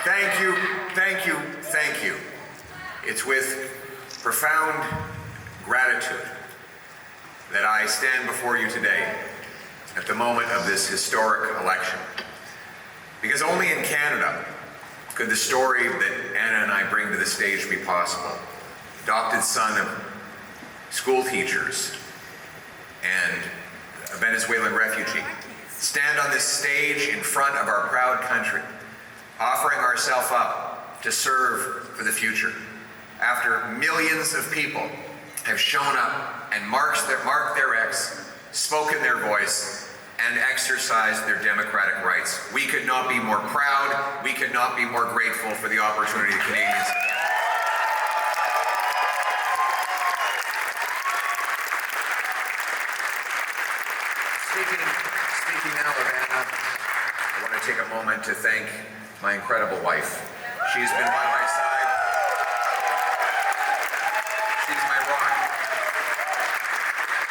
Thank you, thank you, thank you. It's with profound gratitude that I stand before you today at the moment of this historic election. Because only in Canada could the story that Anna and I bring to the stage be possible. Adopted son of school teachers and a Venezuelan refugee. Stand on this stage in front of our proud country, offering ourselves up to serve for the future. After millions of people have shown up and marked their X, spoken their voice, and exercised their democratic rights. We could not be more proud, we could not be more grateful for the opportunity the Canadians have. Speaking now of Anna, I want to take a moment to thank my incredible wife. She's been by my side. She's my rock.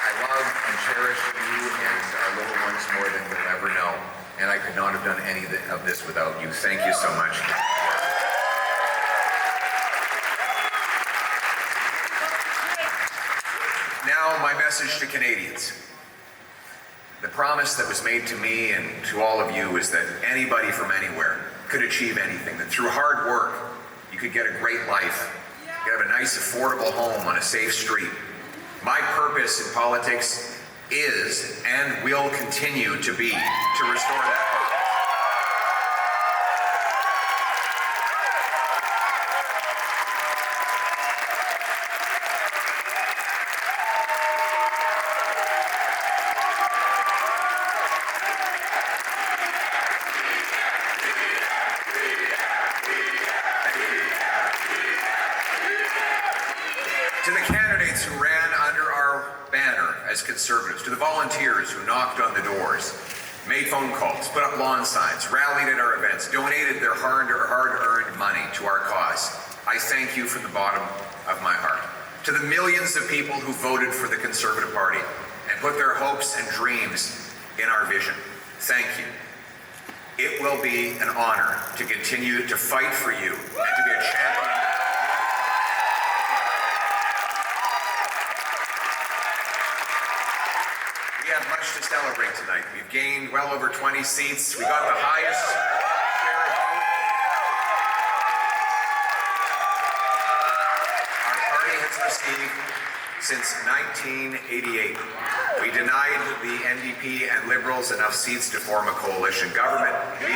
I love and cherish you and our little ones more than you'll ever know. And I could not have done any of this without you. Thank you so much. Now, my message to Canadians. The promise that was made to me and to all of you is that anybody from anywhere could achieve anything, that through hard work, you could get a great life, you could have a nice, affordable home on a safe street. My purpose in politics is and will continue to be to restore that hope. To the candidates who ran under our banner as Conservatives, to the volunteers who knocked on the doors, made phone calls, put up lawn signs, rallied at our events, donated their hard-earned money to our cause, I thank you from the bottom of my heart. To the millions of people who voted for the Conservative Party and put their hopes and dreams in our vision, thank you. It will be an honor to continue to fight for you and to be a champion. We have much to celebrate tonight. We've gained well over 20 seats. We got the highest share of vote. Our party has received since 1988. We denied the NDP and Liberals enough seats to form a coalition government, leading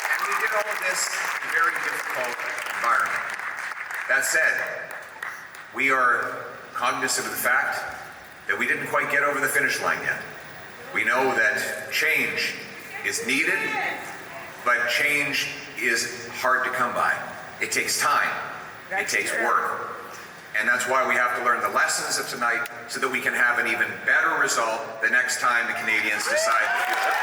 and we did all of this in a very difficult environment. That said, we are cognizant of the fact that we didn't quite get over the finish line yet. We know that change is needed, but change is hard to come by. It takes time, it takes work. And that's why we have to learn the lessons of tonight so that we can have an even better result the next time the Canadians decide the future.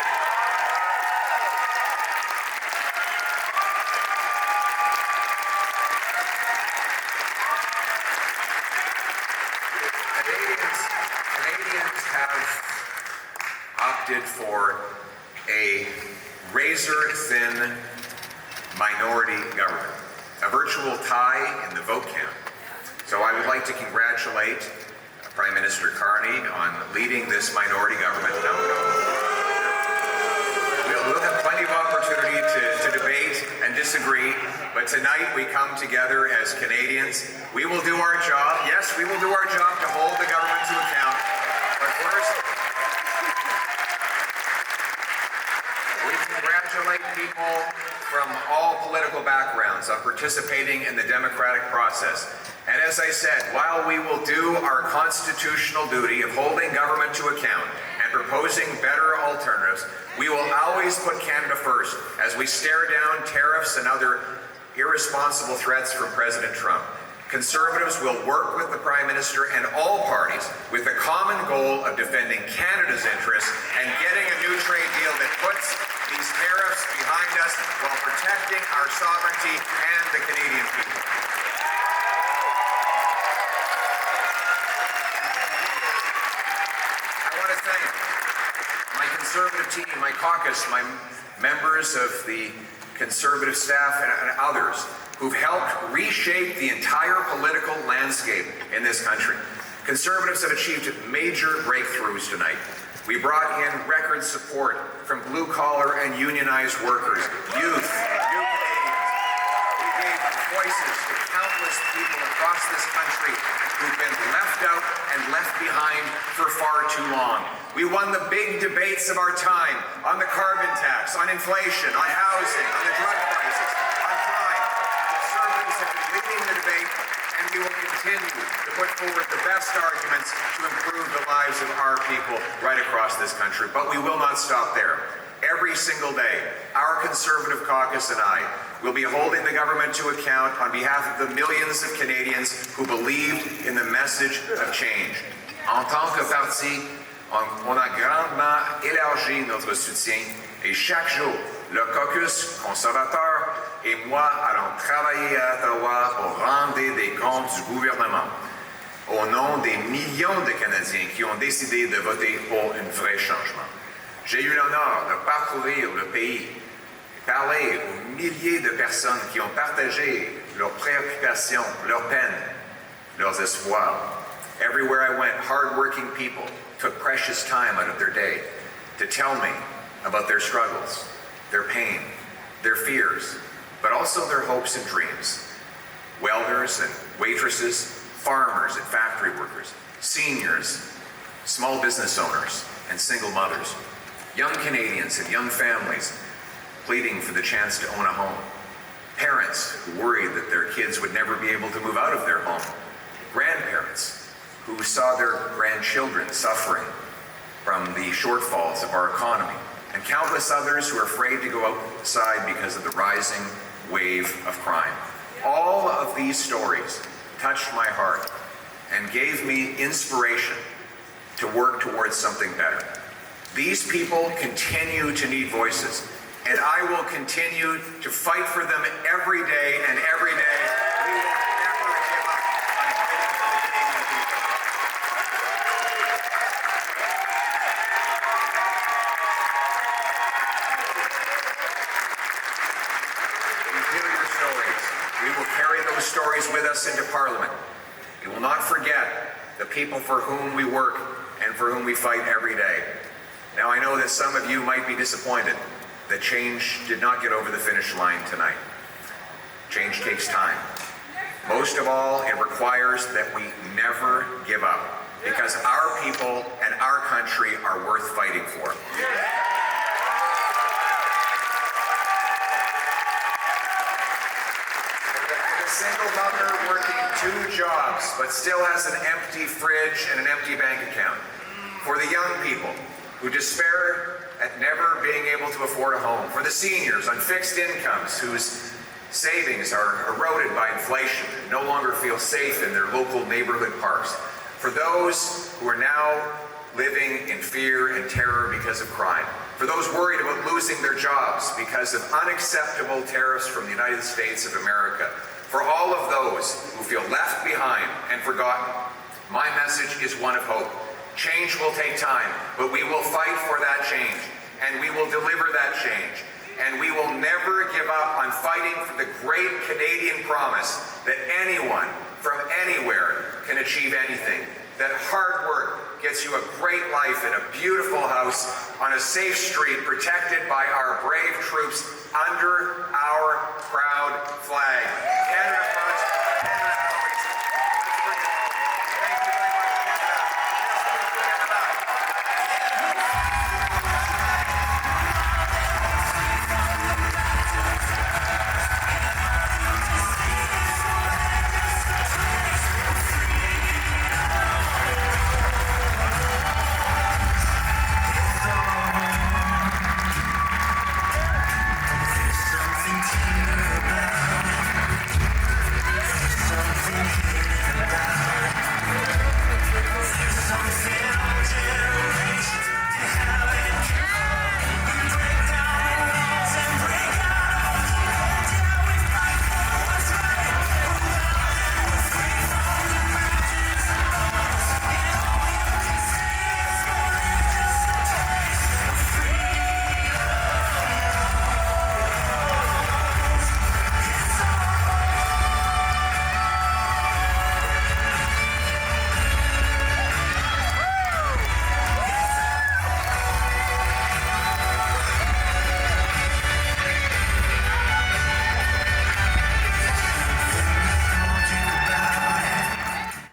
Canadians have opted for a razor-thin minority government, a virtual tie in the vote count. So I would like to congratulate Prime Minister Carney on leading this minority government. We'll have plenty of opportunity to debate and disagree, but tonight we come together as Canadians. We will do our job. Yes, we will do our job to hold the government to account. But first, we congratulate people from all political backgrounds on participating in the democratic process. And as I said, while we will do our constitutional duty of holding government to account and proposing better alternatives, we will always put Canada first as we stare down tariffs and other irresponsible threats from President Trump. Conservatives will work with the Prime Minister and all parties with the common goal of defending Canada's interests and getting a new trade deal that puts these tariffs behind us while protecting our sovereignty and the Canadian people. I want to thank my Conservative team, my caucus, my members of the Conservative staff and others who've helped reshape the entire political landscape in this country. Conservatives have achieved major breakthroughs tonight. We brought in record support from blue-collar and unionized workers, youth, new Canadians. We gave voices to countless people across this country who've been left out and left behind for far too long. We won the big debates of our time on the carbon tax, on inflation, on housing, on the drug prices, on crime. Conservatives have been leading the debate, and we will continue to put forward the best arguments to improve the lives of our people right across this country. But we will not stop there. Every single day, our Conservative caucus and I will be holding the government to account on behalf of the millions of Canadians who believed in the message of change. En tant que parti, on a grandement élargi notre soutien et chaque jour, le caucus conservateur et moi allons travailler à Ottawa pour rendre des comptes du gouvernement au nom des millions de Canadiens qui ont décidé de voter pour un vrai changement. J'ai eu l'honneur de parcourir le pays, parler aux milliers de personnes qui ont partagé leurs préoccupations, leurs peines, leurs espoirs. Everywhere I went, hard-working people took precious time out of their day to tell me about their struggles, their pain, their fears, but also their hopes and dreams. Welders and waitresses, farmers and factory workers, seniors, small business owners, and single mothers, young Canadians and young families pleading for the chance to own a home, parents who worried that their kids would never be able to move out of their home, grandparents who saw their grandchildren suffering from the shortfalls of our economy, and countless others who are afraid to go outside because of the rising wave of crime. All of these stories touched my heart and gave me inspiration to work towards something better. These people continue to need voices, and I will continue to fight for them every day and every day. We will never give up on fighting for the Canadian people. We hear your stories. We will carry those stories with us into Parliament. We will not forget the people for whom we work and for whom we fight every day. Now, I know that some of you might be disappointed that change did not get over the finish line tonight. Change takes time. Most of all, it requires that we never give up, because our people and our country are worth fighting for. A single mother working 2 jobs but still has an empty fridge and an empty bank account. For the young people who despair at never being able to afford a home. For the seniors on fixed incomes whose savings are eroded by inflation and no longer feel safe in their local neighborhood parks. For those who are now living in fear and terror because of crime. For those worried about losing their jobs because of unacceptable tariffs from the United States of America. For all of those who feel left behind and forgotten, my message is one of hope. Change will take time, but we will fight for that change, and we will deliver that change. And we will never give up on fighting for the great Canadian promise that anyone from anywhere can achieve anything, that hard work gets you a great life in a beautiful house on a safe street protected by our brave troops under our proud flag. Canada first.